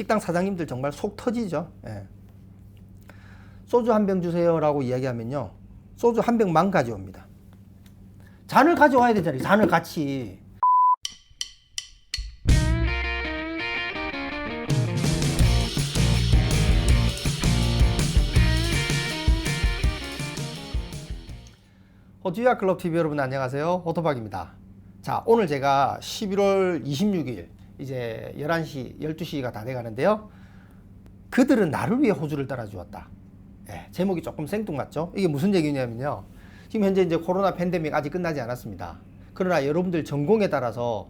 식당 사장님들 정말 속 터지죠. 예. 소주 한 병 주세요 라고 이야기하면요, 소주 한 병만 가져옵니다. 잔을 가져와야 되잖아요. 잔을 같이. 호주야 클럽 TV 여러분 안녕하세요. 호토박입니다. 자, 오늘 제가 11월 26일 이제 11시 12시가 다 돼가는데요, 그들은 나를 위해 호주를 따라주었다. 예, 제목이 조금 생뚱맞죠? 이게 무슨 얘기냐면요, 지금 현재 이제 코로나 팬데믹 아직 끝나지 않았습니다. 그러나 여러분들 전공에 따라서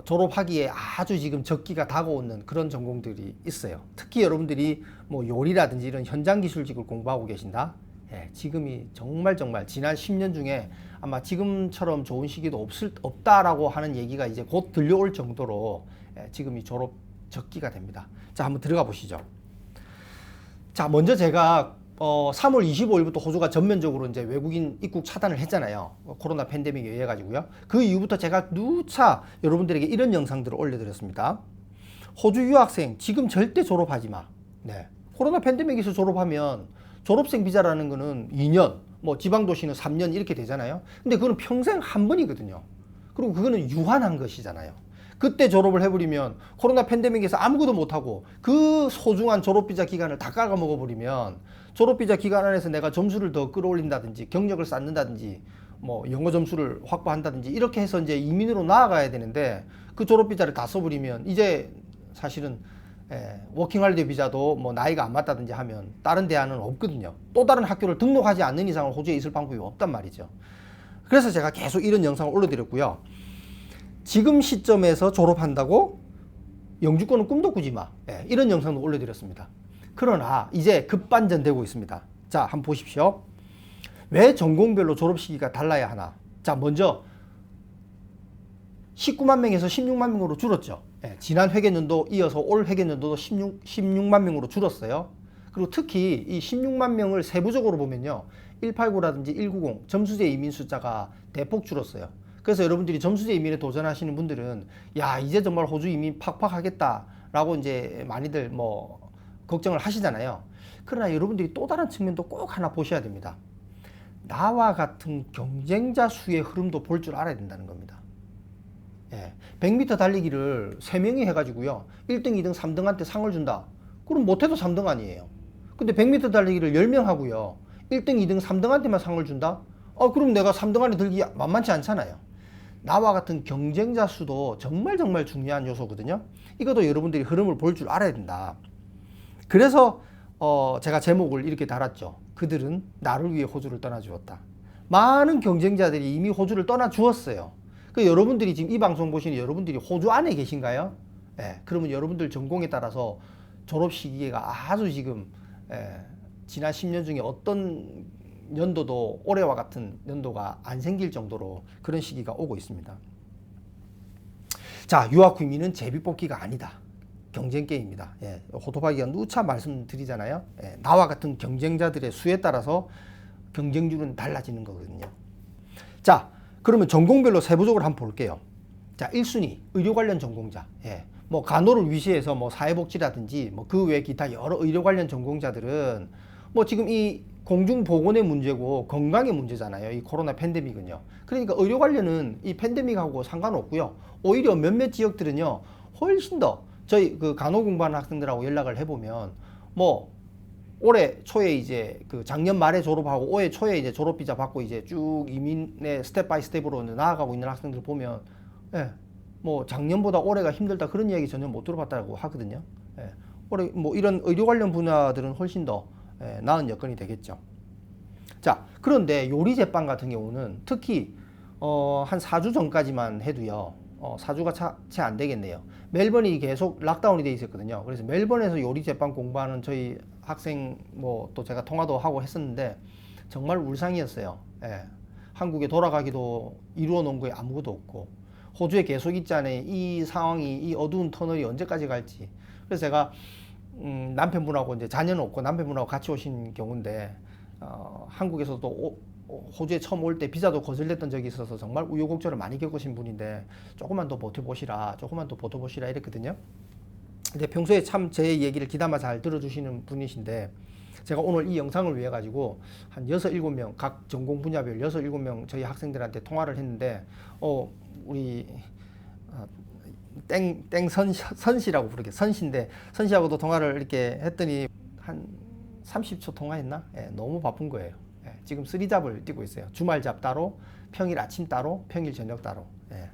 졸업하기에 아주 지금 적기가 다가오는 그런 전공들이 있어요. 특히 여러분들이 뭐 요리라든지 이런 현장 기술직을 공부하고 계신다. 예, 지금이 정말 지난 10년 중에 아마 지금처럼 좋은 시기도 없다라고 하는 얘기가 이제 곧 들려올 정도로 지금이 졸업 적기가 됩니다. 자, 한번 들어가 보시죠. 자, 먼저 제가 3월 25일부터 호주가 전면적으로 이제 외국인 입국 차단을 했잖아요. 코로나 팬데믹에 의해 가지고요. 그 이후부터 제가 누차 여러분들에게 이런 영상들을 올려드렸습니다. 호주 유학생 지금 절대 졸업하지 마. 네. 코로나 팬데믹에서 졸업하면 졸업생 비자라는 거는 2년, 뭐 지방도시는 3년 이렇게 되잖아요. 근데 그거는 평생 한 번이거든요. 그리고 그거는 유한한 것이잖아요. 그때 졸업을 해버리면 코로나 팬데믹에서 아무것도 못하고 그 소중한 졸업비자 기간을 다 깔아먹어버리면 졸업비자 기간 안에서 내가 점수를 더 끌어올린다든지 경력을 쌓는다든지 뭐 영어 점수를 확보한다든지 이렇게 해서 이제 이민으로 나아가야 되는데, 그 졸업비자를 다 써버리면 이제 사실은 워킹홀리데이 비자도 뭐 나이가 안 맞다든지 하면 다른 대안은 없거든요. 또 다른 학교를 등록하지 않는 이상은 호주에 있을 방법이 없단 말이죠. 그래서 제가 계속 이런 영상을 올려드렸고요. 지금 시점에서 졸업한다고 영주권은 꿈도 꾸지 마. 이런 영상도 올려드렸습니다. 그러나 이제 급반전되고 있습니다. 자, 한번 보십시오. 왜 전공별로 졸업 시기가 달라야 하나? 자, 먼저 19만 명에서 16만 명으로 줄었죠. 지난 회계년도 이어서 올 회계년도도 16만 명으로 줄었어요. 그리고 특히 이 16만 명을 세부적으로 보면요, 189라든지 190 점수제 이민 숫자가 대폭 줄었어요. 그래서 여러분들이 점수제 이민에 도전하시는 분들은 야, 이제 정말 호주 이민 팍팍 하겠다라고 이제 많이들 뭐 걱정을 하시잖아요. 그러나 여러분들이 또 다른 측면도 꼭 하나 보셔야 됩니다. 나와 같은 경쟁자 수의 흐름도 볼 줄 알아야 된다는 겁니다. 100m 달리기를 3명이 해가지고요, 1등, 2등, 3등한테 상을 준다. 그럼 못해도 3등 아니에요. 근데 100m 달리기를 10명 하고요, 1등, 2등, 3등한테만 상을 준다? 그럼 내가 3등 안에 들기 만만치 않잖아요. 나와 같은 경쟁자 수도 정말 중요한 요소거든요. 이것도 여러분들이 흐름을 볼 줄 알아야 된다. 그래서 제가 제목을 이렇게 달았죠. 그들은 나를 위해 호주를 떠나주었다. 많은 경쟁자들이 이미 호주를 떠나주었어요. 그 여러분들이 지금 이 방송 보시는 여러분들이 호주 안에 계신가요? 그러면 여러분들 전공에 따라서 졸업 시기가 아주 지금 지난 10년 중에 어떤 연도도 올해와 같은 연도가 안 생길 정도로 그런 시기가 오고 있습니다. 자, 유학 이민은 제비뽑기가 아니다. 경쟁 게임이다. 호토박이가 누차 말씀드리잖아요. 나와 같은 경쟁자들의 수에 따라서 경쟁률은 달라지는 거거든요. 자, 그러면 전공별로 세부적으로 한번 볼게요. 자, 1순위 의료 관련 전공자. 뭐 간호를 위시해서 뭐 사회복지라든지 뭐 그 외 기타 여러 의료 관련 전공자들은 뭐 지금 이 공중보건의 문제고 건강의 문제잖아요. 이 코로나 팬데믹은요. 그러니까 의료 관련은 이 팬데믹하고 상관없고요. 오히려 몇몇 지역들은요, 훨씬 더 저희 그 간호 공부하는 학생들하고 연락을 해보면 뭐 올해 초에 이제 그 작년 말에 졸업하고 올해 초에 이제 졸업비자 받고 이제 쭉 이민의 스텝 바이 스텝으로 나아가고 있는 학생들 보면 뭐 작년보다 올해가 힘들다 그런 이야기 전혀 못 들어봤다고 하거든요. 올해 뭐 이런 의료 관련 분야들은 훨씬 더 나은 여건이 되겠죠. 자, 그런데 요리 제빵 같은 경우는 특히 한 4주 전까지만 해도요, 4주가 채 안 되겠네요. 멜번이 계속 락다운이 돼 있었거든요. 그래서 멜번에서 요리 제빵 공부하는 저희 학생 뭐 또 제가 통화도 하고 했었는데 정말 울상이었어요. 한국에 돌아가기도 이루어 놓은 거에 아무것도 없고 호주에 계속 있자니 이 상황이, 이 어두운 터널이 언제까지 갈지. 그래서 제가 남편분하고 이제 자녀는 없고 남편분하고 같이 오신 경우인데 한국에서도 호주에 처음 올 때 비자도 거절됐던 적이 있어서 정말 우여곡절을 많이 겪으신 분인데 조금만 더 버텨보시라 이랬거든요. 근데 평소에 참 제 얘기를 귀담아 잘 들어주시는 분이신데 제가 오늘 이 영상을 위해 가지고 한 6, 7명 각 전공 분야별 6, 7명 저희 학생들한테 통화를 했는데 우리 선씨라고 부르게 선씨인데 선씨하고도 통화를 이렇게 했더니 한 30초 통화했나? 예, 너무 바쁜 거예요. 예, 지금 3잡을 뛰고 있어요. 주말 잡 따로, 평일 아침 따로, 평일 저녁 따로. 예.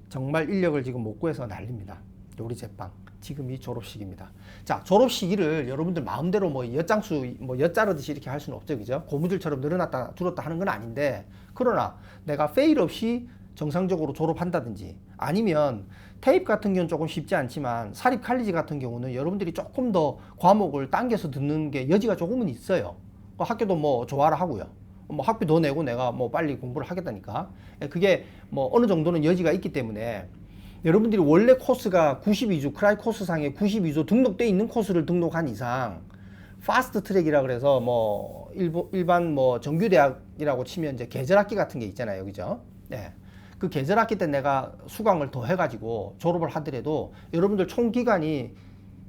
정말 인력을 지금 못 구해서 난립니다. 요리 제빵. 지금이 졸업식입니다. 자, 졸업시기를 여러분들 마음대로 뭐 엿장수, 뭐 엿자르듯이 이렇게 할 수는 없죠. 그죠? 고무줄처럼 늘어났다 줄었다 하는 건 아닌데, 그러나 내가 페일 없이 정상적으로 졸업한다든지 아니면 테이프 같은 경우는 조금 쉽지 않지만 사립 칼리지 같은 경우는 여러분들이 조금 더 과목을 당겨서 듣는 게 여지가 조금은 있어요. 학교도 뭐 좋아라 하고요. 뭐 학비 더 내고 내가 뭐 빨리 공부를 하겠다니까. 그게 뭐 어느 정도는 여지가 있기 때문에 여러분들이 원래 코스가 92주 크라이 코스상에 92주 등록돼 있는 코스를 등록한 이상 파스트 트랙이라 그래서 뭐 일반 뭐 정규대학이라고 치면 이제 계절학기 같은 게 있잖아요. 그죠? 네. 그 계절학기 때 내가 수강을 더 해가지고 졸업을 하더라도 여러분들 총 기간이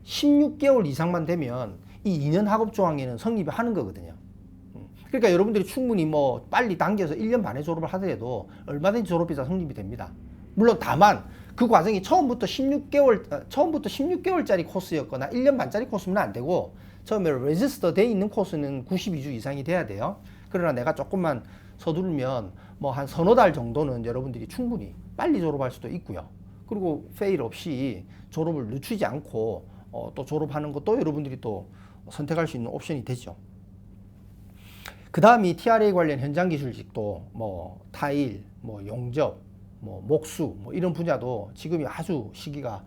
16개월 이상만 되면 이 2년 학업 조항에는 성립이 하는 거거든요. 그러니까 여러분들이 충분히 뭐 빨리 당겨서 1년 반에 졸업을 하더라도 얼마든지 졸업비자 성립이 됩니다. 물론 다만 그 과정이 처음부터 16개월짜리 코스였거나 1년 반짜리 코스면 안 되고 처음에 레지스터 돼 있는 코스는 92주 이상이 돼야 돼요. 그러나 내가 조금만 서두르면 뭐 한 서너 달 정도는 여러분들이 충분히 빨리 졸업할 수도 있고요. 그리고 페일 없이 졸업을 늦추지 않고 또 졸업하는 것도 여러분들이 또 선택할 수 있는 옵션이 되죠. 그 다음이 TRA 관련 현장 기술직도 뭐 타일, 뭐 용접, 뭐 목수, 뭐 이런 분야도 지금이 아주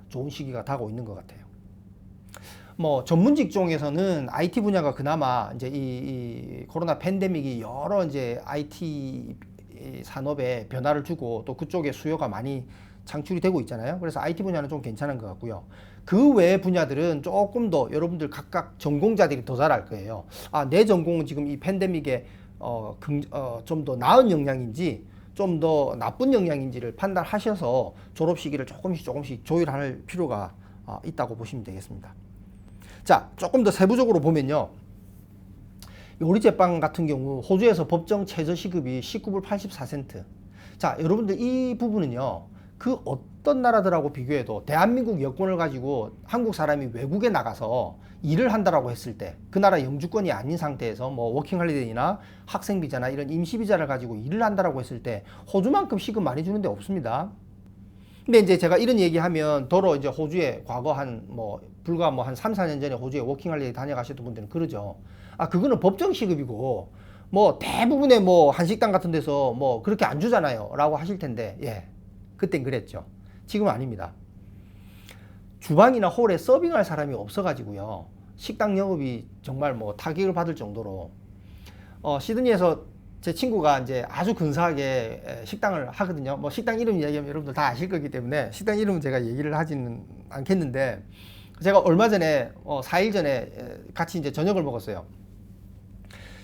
좋은 시기가 다가오고 있는 것 같아요. 뭐 전문 직종에서는 IT 분야가 그나마 이제 이 코로나 팬데믹이 여러 이제 IT 산업에 변화를 주고 또 그쪽에 수요가 많이 창출이 되고 있잖아요. 그래서 IT 분야는 좀 괜찮은 것 같고요. 그 외의 분야들은 조금 더 여러분들 각각 전공자들이 더 잘할 거예요. 내 전공은 지금 이 팬데믹에 좀 더 나은 영향인지 좀 더 나쁜 영향인지를 판단하셔서 졸업 시기를 조금씩 조율할 필요가 있다고 보시면 되겠습니다. 자, 조금 더 세부적으로 보면요. 요리제빵 같은 경우 호주에서 법정 최저시급이 19불 84센트. 자, 여러분들 이 부분은요. 그 어떤 나라들하고 비교해도 대한민국 여권을 가지고 한국 사람이 외국에 나가서 일을 한다라고 했을 때 그 나라 영주권이 아닌 상태에서 뭐 워킹홀리데이나 학생비자나 이런 임시비자를 가지고 일을 한다라고 했을 때 호주만큼 시급 많이 주는 데 없습니다. 근데 이제 제가 이런 얘기하면 더러 이제 호주에 과거 불과 한 3, 4년 전에 호주에 워킹홀리데이 다녀가셨던 분들은 그러죠. 그거는 법정 시급이고 뭐 대부분의 뭐 한식당 같은 데서 뭐 그렇게 안 주잖아요 라고 하실 텐데, 예, 그땐 그랬죠. 지금은 아닙니다. 주방이나 홀에 서빙할 사람이 없어가지고요. 식당 영업이 정말 뭐 타격을 받을 정도로 시드니에서 제 친구가 이제 아주 근사하게 식당을 하거든요. 뭐 식당 이름 얘기하면 여러분들 다 아실 거기 때문에 식당 이름은 제가 얘기를 하지는 않겠는데 제가 얼마 전에 4일 전에 같이 이제 저녁을 먹었어요.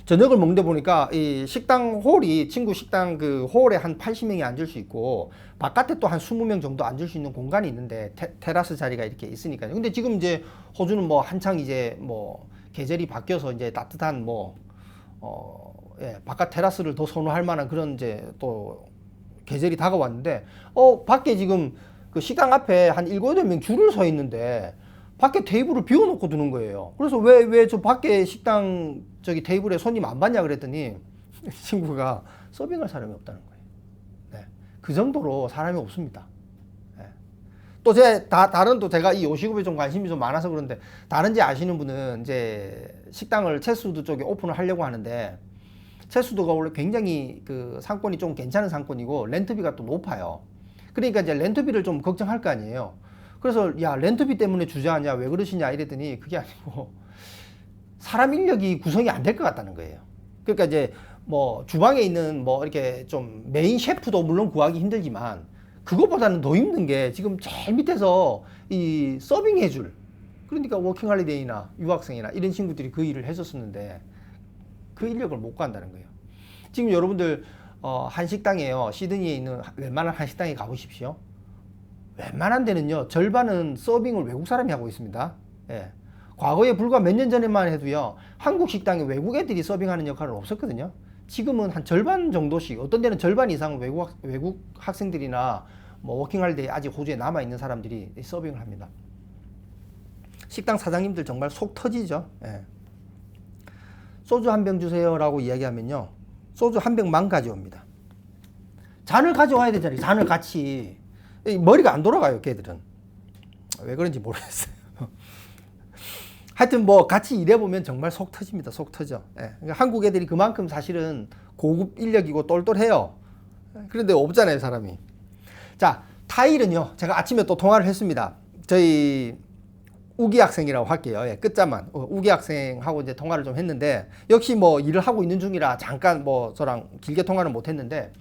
저녁을 먹는데 보니까 이 식당 홀이 친구 식당 그 홀에 한 80명이 앉을 수 있고 바깥에 또 한 20명 정도 앉을 수 있는 공간이 있는데 테라스 자리가 이렇게 있으니까요. 근데 지금 이제 호주는 뭐 한창 이제 뭐 계절이 바뀌어서 이제 따뜻한 바깥 테라스를 더 선호할 만한 그런 이제 또 계절이 다가왔는데 밖에 지금 그 식당 앞에 한 7, 8명 줄을 서 있는데 밖에 테이블을 비워놓고 두는 거예요. 그래서 왜 저 밖에 식당 저기 테이블에 손님 안 받냐 그랬더니 친구가 서빙할 사람이 없다는 거예요. 네. 그 정도로 사람이 없습니다. 네. 또 다른 또 제가 이 요식업에 좀 관심이 좀 많아서 그런데 다른지 아시는 분은 이제 식당을 채수드 쪽에 오픈을 하려고 하는데 채수드가 원래 굉장히 그 상권이 좀 괜찮은 상권이고 렌트비가 또 높아요. 그러니까 이제 렌트비를 좀 걱정할 거 아니에요. 그래서 야 렌트비 때문에 주저하냐 왜 그러시냐 이랬더니 그게 아니고 사람 인력이 구성이 안 될 것 같다는 거예요. 그러니까 이제 뭐 주방에 있는 뭐 이렇게 좀 메인 셰프도 물론 구하기 힘들지만 그것보다는 더 힘든 게 지금 제일 밑에서 이 서빙 해줄 그러니까 워킹홀리데이나 유학생이나 이런 친구들이 그 일을 했었었는데 그 인력을 못 구한다는 거예요. 지금 여러분들 한식당에요. 시드니에 있는 웬만한 한식당에 가보십시오. 웬만한 데는요, 절반은 서빙을 외국 사람이 하고 있습니다. 예. 과거에 불과 몇 년 전에만 해도요, 한국 식당에 외국 애들이 서빙하는 역할은 없었거든요. 지금은 한 절반 정도씩, 어떤 데는 절반 이상 외국 학생들이나 뭐 워킹할 때 아직 호주에 남아있는 사람들이 서빙을 합니다. 식당 사장님들 정말 속 터지죠. 예. 소주 한 병 주세요 라고 이야기하면요, 소주 한 병만 가져옵니다. 잔을 가져와야 되잖아요. 잔을 같이. 머리가 안 돌아가요, 걔들은. 왜 그런지 모르겠어요. 하여튼 뭐 같이 일해보면 정말 속 터집니다. 속 터져. 예. 그러니까 한국 애들이 그만큼 사실은 고급 인력이고 똘똘해요. 그런데 없잖아요, 사람이. 자, 타일은요, 제가 아침에 또 통화를 했습니다. 저희 우기 학생이라고 할게요. 예, 끝자만. 우기 학생하고 이제 통화를 좀 했는데, 역시 뭐 일을 하고 있는 중이라 잠깐 뭐 저랑 길게 통화는 못 했는데,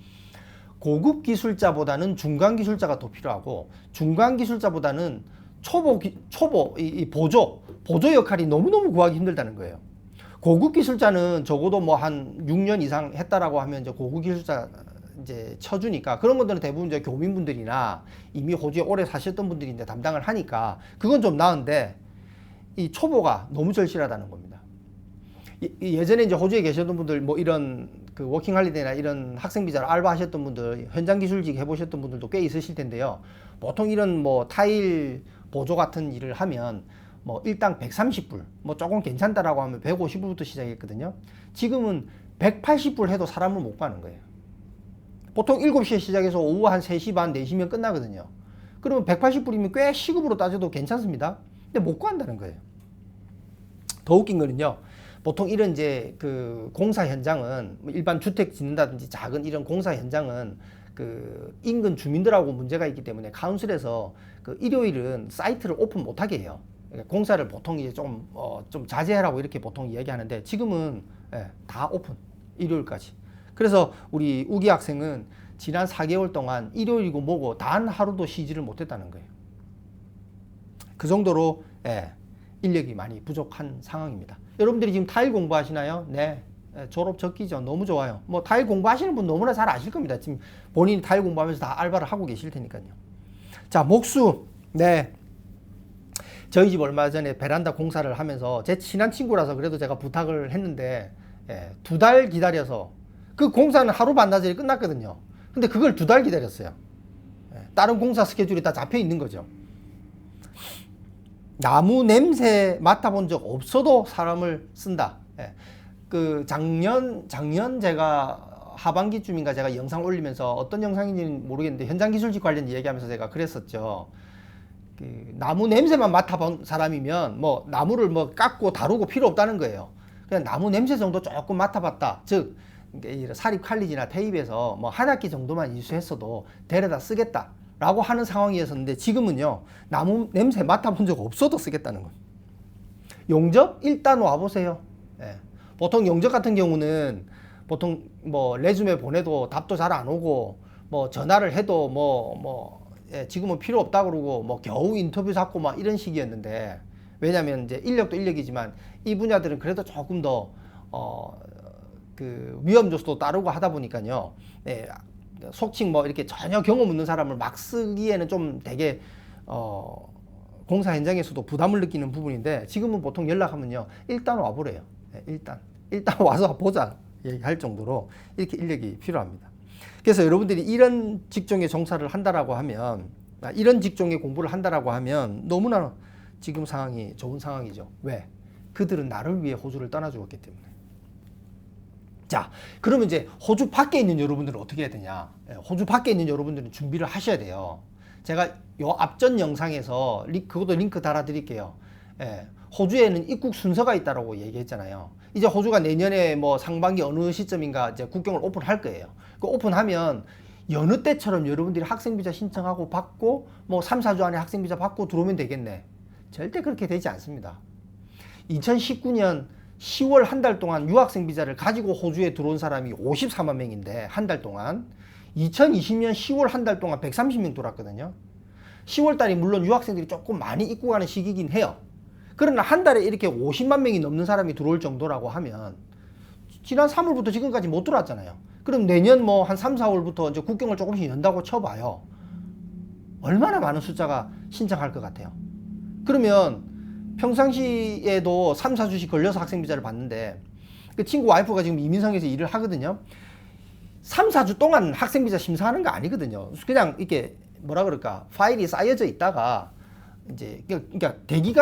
고급 기술자보다는 중간 기술자가 더 필요하고, 중간 기술자보다는 초보 이 보조 역할이 너무너무 구하기 힘들다는 거예요. 고급 기술자는 적어도 뭐 한 6년 이상 했다라고 하면 이제 고급 기술자 이제 쳐주니까, 그런 것들은 대부분 이제 교민분들이나 이미 호주에 오래 사셨던 분들이 이제 담당을 하니까 그건 좀 나은데, 이 초보가 너무 절실하다는 겁니다. 예전에 이제 호주에 계셨던 분들, 뭐 이런 그 워킹 할리데이나 이런 학생 비자로 알바 하셨던 분들, 현장 기술직 해보셨던 분들도 꽤 있으실 텐데요. 보통 이런 뭐 타일 보조 같은 일을 하면 뭐 일당 130불, 뭐 조금 괜찮다라고 하면 150불부터 시작했거든요. 지금은 180불 해도 사람을 못 가는 거예요. 보통 7시에 시작해서 오후 한 3시 반, 4시면 끝나거든요. 그러면 180불이면 꽤 시급으로 따져도 괜찮습니다. 근데 못 구한다는 거예요. 더 웃긴 거는요, 보통 이런 이제 그 공사 현장은, 일반 주택 짓는다든지 작은 이런 공사 현장은 그 인근 주민들하고 문제가 있기 때문에 카운슬에서 그 일요일은 사이트를 오픈 못하게 해요. 공사를 보통 이제 좀 자제하라고 이렇게 보통 이야기하는데, 지금은 다 오픈, 일요일까지. 그래서 우리 우기 학생은 지난 4개월 동안 일요일이고 뭐고 단 하루도 쉬지를 못했다는 거예요. 그 정도로 인력이 많이 부족한 상황입니다. 여러분들이 지금 타일 공부하시나요? 네. 졸업 적기죠. 너무 좋아요. 뭐 타일 공부하시는 분 너무나 잘 아실 겁니다. 지금 본인이 타일 공부하면서 다 알바를 하고 계실 테니까요. 자, 목수. 네. 저희 집 얼마 전에 베란다 공사를 하면서, 제 친한 친구라서 그래도 제가 부탁을 했는데, 2달 기다려서, 그 공사는 하루 반나절이 끝났거든요. 근데 그걸 2달 기다렸어요. 다른 공사 스케줄이 다 잡혀 있는 거죠. 나무 냄새 맡아본 적 없어도 사람을 쓴다. 그 작년 제가 하반기쯤인가 제가 영상 올리면서, 어떤 영상인지는 모르겠는데 현장 기술직 관련 얘기하면서 제가 그랬었죠. 그 나무 냄새만 맡아본 사람이면 뭐 나무를 뭐 깎고 다루고 필요 없다는 거예요. 그냥 나무 냄새 정도 조금 맡아봤다. 즉 사립 칼리지나 테이프에서 뭐 한 학기 정도만 이수했어도 데려다 쓰겠다 라고 하는 상황이었는데, 지금은요, 나무 냄새 맡아본 적 없어도 쓰겠다는 거예요. 용접 일단 와보세요. 보통 용접 같은 경우는 보통 뭐 레주메 보내도 답도 잘 안 오고, 뭐 전화를 해도 지금은 필요 없다 그러고, 뭐 겨우 인터뷰 잡고 막 이런 식이었는데, 왜냐면 이제 인력도 인력이지만 이 분야들은 그래도 조금 더 그 위험 요소도 따르고 하다 보니까요, 속칭 뭐 이렇게 전혀 경험 없는 사람을 막 쓰기에는 좀 되게 공사 현장에서도 부담을 느끼는 부분인데, 지금은 보통 연락하면요, 일단 와보래요. 일단 와서 보자 얘기할 정도로 이렇게 인력이 필요합니다. 그래서 여러분들이 이런 직종에 종사를 한다라고 하면, 이런 직종에 공부를 한다라고 하면 너무나 지금 상황이 좋은 상황이죠. 왜? 그들은 나를 위해 호주를 떠나 주었기 때문에. 자, 그러면 이제 호주 밖에 있는 여러분들은 어떻게 해야 되냐? 호주 밖에 있는 여러분들은 준비를 하셔야 돼요. 제가 요 앞전 영상에서 그것도 링크 달아 드릴게요. 호주에는 입국 순서가 있다라고 얘기했잖아요. 이제 호주가 내년에 뭐 상반기 어느 시점인가 이제 국경을 오픈할 거예요. 그 오픈하면 여느 때처럼 여러분들이 학생비자 신청하고 받고 뭐 3, 4주 안에 학생비자 받고 들어오면 되겠네. 절대 그렇게 되지 않습니다. 2019년 10월 한 달 동안 유학생 비자를 가지고 호주에 들어온 사람이 54만 명인데, 한 달 동안 2020년 10월 한 달 동안 130명 돌았거든요. 10월 달이 물론 유학생들이 조금 많이 입국하는 시기긴 해요. 그러나 한 달에 이렇게 50만 명이 넘는 사람이 들어올 정도라고 하면, 지난 3월부터 지금까지 못 들어왔잖아요. 그럼 내년 뭐 한 3, 4월부터 이제 국경을 조금씩 연다고 쳐봐요. 얼마나 많은 숫자가 신청할 것 같아요. 그러면 평상시에도 3, 4주씩 걸려서 학생비자를 받는데 그 친구 와이프가 지금 이민성에서 일을 하거든요. 3, 4주 동안 학생비자 심사하는 거 아니거든요. 그냥 이렇게 뭐라 그럴까, 파일이 쌓여져 있다가 이제 그러니까 대기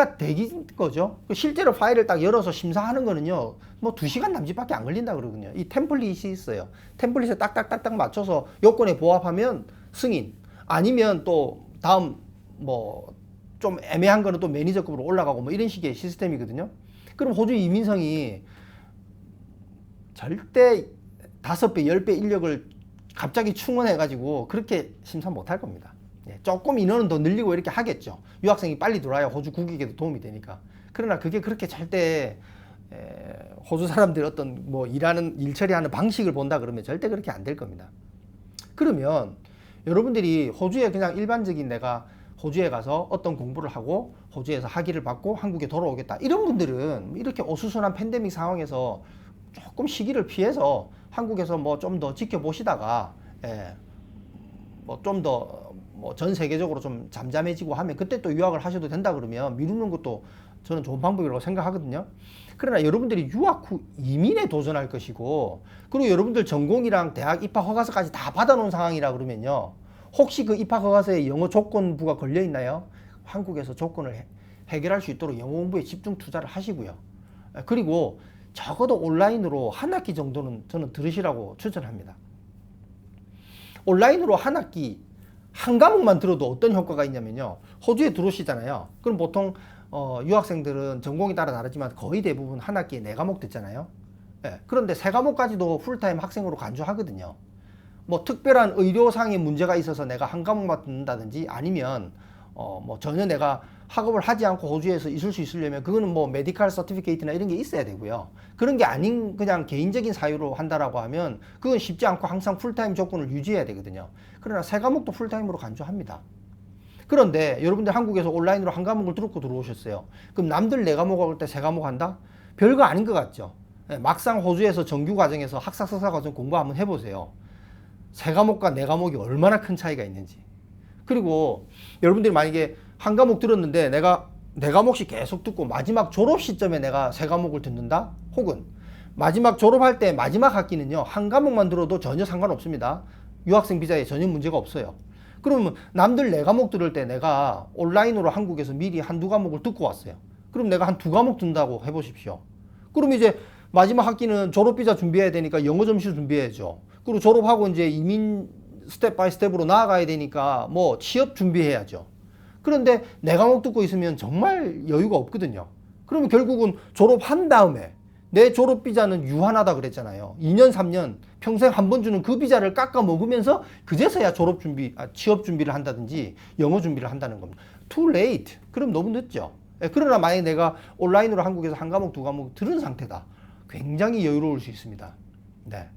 거죠. 실제로 파일을 딱 열어서 심사하는 거는요, 뭐 2시간 남짓밖에 안 걸린다 그러거든요. 이 템플릿이 있어요. 템플릿에 딱딱딱딱 맞춰서 요건에 부합하면 승인, 아니면 또 다음 뭐 좀 애매한 거는 또 매니저급으로 올라가고 뭐 이런 식의 시스템이거든요. 그럼 호주 이민성이 절대 5배, 10배 인력을 갑자기 충원해가지고 그렇게 심사 못할 겁니다. 조금 인원은 더 늘리고 이렇게 하겠죠. 유학생이 빨리 들어와야 호주 국익에도 도움이 되니까. 그러나 그게 그렇게 절대 호주 사람들 어떤 뭐 일 처리하는 방식을 본다 그러면 절대 그렇게 안 될 겁니다. 그러면 여러분들이 호주에 그냥 일반적인 내가 호주에 가서 어떤 공부를 하고 호주에서 학위를 받고 한국에 돌아오겠다, 이런 분들은 이렇게 어수선한 팬데믹 상황에서 조금 시기를 피해서 한국에서 뭐 좀 더 지켜보시다가 뭐 좀 더 뭐 전 세계적으로 좀 잠잠해지고 하면 그때 또 유학을 하셔도 된다 그러면 미루는 것도 저는 좋은 방법이라고 생각하거든요. 그러나 여러분들이 유학 후 이민에 도전할 것이고, 그리고 여러분들 전공이랑 대학 입학 허가서까지 다 받아놓은 상황이라 그러면요, 혹시 그 입학 허가서에 영어 조건부가 걸려 있나요? 한국에서 조건을 해결할 수 있도록 영어 공부에 집중 투자를 하시고요. 그리고 적어도 온라인으로 한 학기 정도는 저는 들으시라고 추천합니다. 온라인으로 한 학기 한 과목만 들어도 어떤 효과가 있냐면요, 호주에 들어오시잖아요. 그럼 보통 유학생들은 전공에 따라 다르지만 거의 대부분 한 학기에 4과목 듣잖아요. 그런데 3과목까지도 풀타임 학생으로 간주하거든요. 뭐 특별한 의료상의 문제가 있어서 내가 한 과목만 듣는다든지, 아니면 뭐 전혀 내가 학업을 하지 않고 호주에서 있을 수 있으려면 그거는 뭐 메디컬 서티피케이트나 이런 게 있어야 되고요. 그런 게 아닌 그냥 개인적인 사유로 한다라고 하면 그건 쉽지 않고 항상 풀타임 조건을 유지해야 되거든요. 그러나 3과목도 풀타임으로 간주합니다. 그런데 여러분들 한국에서 온라인으로 한 과목을 듣고 들어오셨어요. 그럼 남들 4과목 할 때 3과목 한다? 별거 아닌 것 같죠. 막상 호주에서 정규 과정에서 학사 석사 과정 공부 한번 해보세요. 3과목과 4과목이 얼마나 큰 차이가 있는지. 그리고 여러분들이 만약에 한 과목 들었는데 내가 4과목씩 계속 듣고 마지막 졸업 시점에 내가 3과목을 듣는다? 혹은 마지막 졸업할 때 마지막 학기는요, 한 과목만 들어도 전혀 상관없습니다. 유학생 비자에 전혀 문제가 없어요. 그러면 남들 4과목 들을 때 내가 온라인으로 한국에서 미리 한두 과목을 듣고 왔어요. 그럼 내가 한 2과목 든다고 해보십시오. 그럼 이제 마지막 학기는 졸업 비자 준비해야 되니까 영어 점수 준비해야죠. 그리고 졸업하고 이제 이민 스텝 바이 스텝으로 나아가야 되니까 뭐 취업 준비해야죠. 그런데 4과목 듣고 있으면 정말 여유가 없거든요. 그러면 결국은 졸업한 다음에 내 졸업 비자는 유한하다 그랬잖아요. 2년, 3년 평생 한 번 주는 그 비자를 깎아 먹으면서 그제서야 취업 준비를 한다든지 영어 준비를 한다는 겁니다. Too late. 그럼 너무 늦죠. 그러나 만약에 내가 온라인으로 한국에서 한 과목, 2과목 들은 상태다, 굉장히 여유로울 수 있습니다. 네.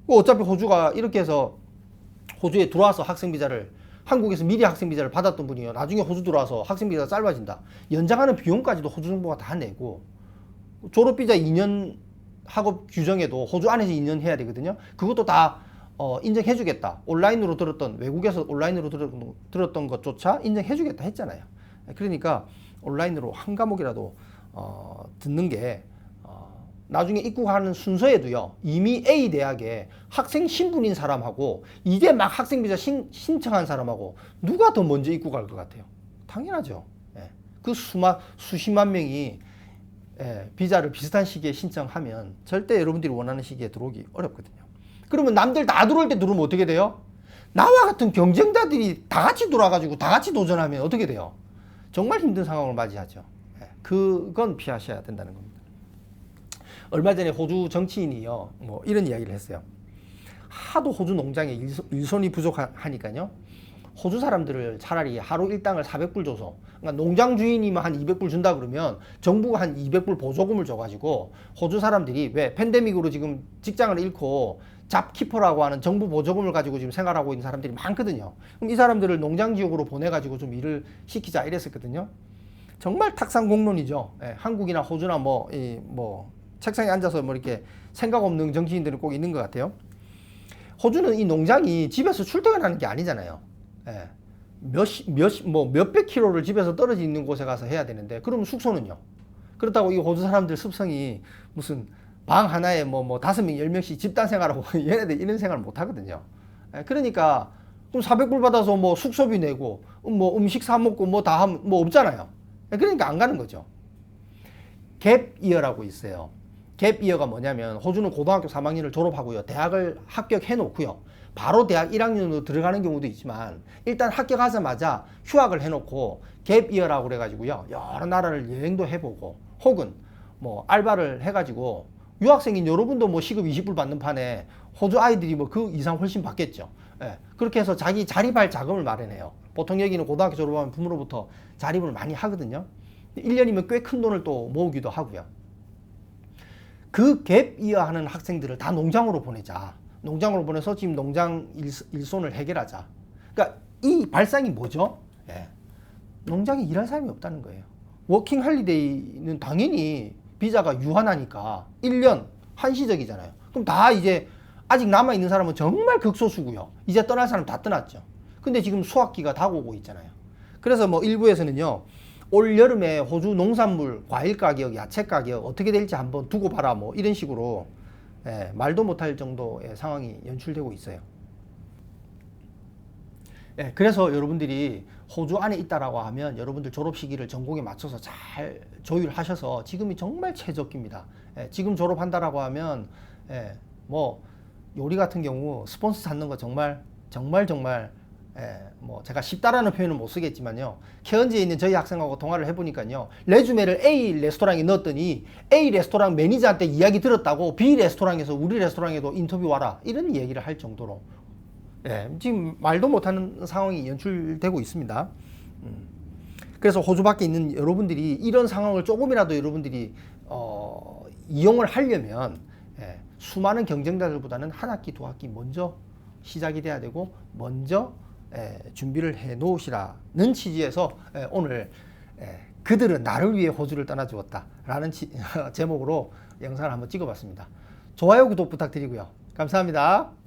어차피 호주가 이렇게 해서 호주에 들어와서 학생비자를, 한국에서 미리 학생비자를 받았던 분이요, 나중에 호주 들어와서 학생비자가 짧아진다, 연장하는 비용까지도 호주 정부가 다 내고, 졸업비자 2년 학업 규정에도 호주 안에서 2년 해야 되거든요. 그것도 다 인정해주겠다. 온라인으로 들었던, 외국에서 온라인으로 들었던 것조차 인정해주겠다 했잖아요. 그러니까 온라인으로 한 과목이라도 듣는 게 나중에 입국하는 순서에도요, 이미 A 대학에 학생 신분인 사람하고 이제 막 학생비자 신청한 사람하고 누가 더 먼저 입국할 것 같아요? 당연하죠. 그 수십만 명이 비자를 비슷한 시기에 신청하면 절대 여러분들이 원하는 시기에 들어오기 어렵거든요. 그러면 남들 다 들어올 때 들어오면 어떻게 돼요? 나와 같은 경쟁자들이 다 같이 들어와가지고 다 같이 도전하면 어떻게 돼요? 정말 힘든 상황을 맞이하죠. 그건 피하셔야 된다는 겁니다. 얼마 전에 호주 정치인이요, 뭐 이런 이야기를 했어요. 하도 호주 농장에 일손이 부족하니까요, 호주 사람들을 차라리 하루 일당을 400불 줘서, 그러니까 농장 주인이면 한 200불 준다 그러면 정부가 한 200불 보조금을 줘가지고 호주 사람들이, 왜 팬데믹으로 지금 직장을 잃고 잡키퍼라고 하는 정부 보조금을 가지고 지금 생활하고 있는 사람들이 많거든요. 그럼 이 사람들을 농장 지역으로 보내가지고 좀 일을 시키자 이랬었거든요. 정말 탁상공론이죠. 한국이나 호주나 뭐 책상에 앉아서 뭐 이렇게 생각 없는 정치인들은 꼭 있는 것 같아요. 호주는 이 농장이 집에서 출퇴근하는 게 아니잖아요. 몇백 킬로를 집에서 떨어져 있는 곳에 가서 해야 되는데, 그럼 숙소는요? 그렇다고 이 호주 사람들 습성이 무슨 방 하나에 뭐 5명, 10명씩 집단 생활하고 얘네들 이런 생활 못 하거든요. 그러니까 그럼 400불 받아서 뭐 숙소비 내고 뭐 음식 사 먹고 뭐 다 하면 뭐 없잖아요. 그러니까 안 가는 거죠. 갭 이어라고 있어요. 갭 이어가 뭐냐면 호주는 고등학교 3학년을 졸업하고요. 대학을 합격해 놓고요. 바로 대학 1학년으로 들어가는 경우도 있지만 일단 합격하자마자 휴학을 해놓고 갭 이어라고 그래가지고요. 여러 나라를 여행도 해보고 혹은 뭐 알바를 해가지고 유학생인 여러분도 뭐 시급 20불 받는 판에 호주 아이들이 뭐 그 이상 훨씬 받겠죠. 예, 그렇게 해서 자기 자립할 자금을 마련해요. 보통 여기는 고등학교 졸업하면 부모로부터 자립을 많이 하거든요. 1년이면 꽤 큰 돈을 또 모으기도 하고요. 그 갭 이어 하는 학생들을 다 농장으로 보내자. 농장으로 보내서 지금 농장 일손을 해결하자. 그러니까 이 발상이 뭐죠? 예, 농장에 일할 사람이 없다는 거예요. 워킹 할리데이는 당연히 비자가 유한하니까 1년 한시적이잖아요. 그럼 다 이제 아직 남아있는 사람은 정말 극소수고요. 이제 떠날 사람 다 떠났죠. 근데 지금 수확기가 다가오고 있잖아요. 그래서 뭐 일부에서는요, 올 여름에 호주 농산물, 과일 가격, 야채 가격 어떻게 될지 한번 두고 봐라 뭐 이런 식으로 말도 못할 정도의 상황이 연출되고 있어요. 그래서 여러분들이 호주 안에 있다라고 하면 여러분들 졸업 시기를 전공에 맞춰서 잘 조율하셔서 지금이 정말 최적기입니다. 지금 졸업한다라고 하면 뭐 요리 같은 경우 스폰서 찾는 거 정말 뭐 제가 쉽다라는 표현은 못 쓰겠지만요. 케언즈에 있는 저희 학생하고 통화를 해보니까요. 레주메를 A 레스토랑에 넣었더니 A 레스토랑 매니저한테 이야기 들었다고 B 레스토랑에서 우리 레스토랑에도 인터뷰 와라 이런 얘기를 할 정도로 지금 말도 못하는 상황이 연출되고 있습니다. 그래서 호주 밖에 있는 여러분들이 이런 상황을 조금이라도 여러분들이 이용을 하려면 수많은 경쟁자들보다는 한 학기, 두 학기 먼저 시작이 돼야 되고 먼저 준비를 해 놓으시라는 취지에서 오늘 그들은 나를 위해 호주를 떠나주었다 라는 제목으로 영상을 한번 찍어봤습니다. 좋아요, 구독 부탁드리고요. 감사합니다.